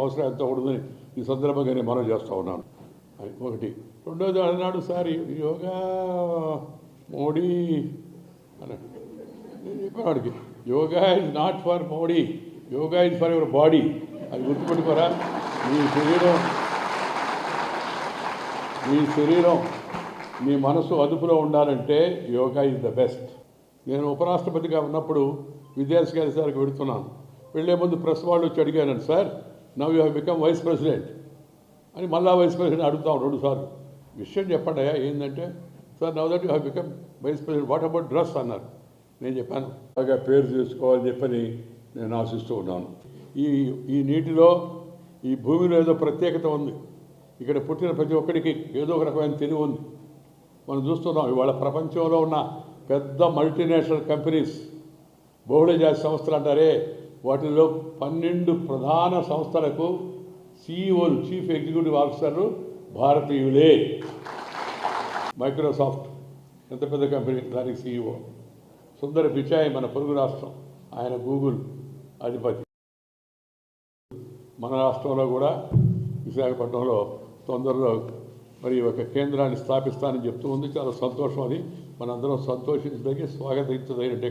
అవసరం ఎంత ఉండదని ఈ సందర్భంగా నేను మనం చేస్తూ ఉన్నాను. అది ఒకటి. రెండోది అన్నాడు సార్ యోగా మోడీ అన్నాడు. నేను చెప్పాను వాడికి, yoga is not for Modi, yoga is for your body. అది గుర్తుపెట్టుకోరా. మీ శరీరం మీ మనసు అదుపులో ఉండాలంటే యోగా ఈజ్ ద బెస్ట్. నేను ఉపరాష్ట్రపతిగా ఉన్నప్పుడు విదేశాంగ శాఖకు వెళుతున్నాను. వెళ్లే ముందు ప్రెస్ వాళ్ళు వచ్చి అడిగాను, sir now you have become vice president అని. మళ్ళా వైస్ ప్రెసిడెంట్ అడుగుతాం 2 సార్లు. విషయం చెప్పండి ఏంటంటే, sir now that you have become vice president, what about dress అన్నారు. నేను చెప్పాను బాగా పేరు చేసుకోవాలని చెప్పని నేను ఆశిస్తూ ఉన్నాను. ఈ నీటిలో ఈ భూమిలో ఏదో ప్రత్యేకత ఉంది. ఇక్కడ పుట్టిన ప్రతి ఒక్కడికి ఏదో ఒక రకమైన తెలివి ఉంది. మనం చూస్తున్నాం ఇవాళ ప్రపంచంలో ఉన్న పెద్ద మల్టీనేషనల్ కంపెనీస్, బహుళజాతి సంస్థలు అంటారే, వాటిల్లో 12 ప్రధాన సంస్థలకు సిఇఓలు, చీఫ్ ఎగ్జిక్యూటివ్ ఆఫీసర్లు భారతీయులే. మైక్రోసాఫ్ట్ ఎంత పెద్ద కంపెనీ, దానికి సిఇఓ. సుందర్ పిచాయ్ మన పొరుగు రాష్ట్రం, ఆయన గూగుల్ అధిపతి. మన రాష్ట్రంలో కూడా విశాఖపట్నంలో తొందరలో మరి ఒక కేంద్రాన్ని స్థాపిస్తానని చెప్తూ ఉంది. చాలా సంతోషం. అది మనందరం సంతోషించదగి స్వాగతించదగినట్టు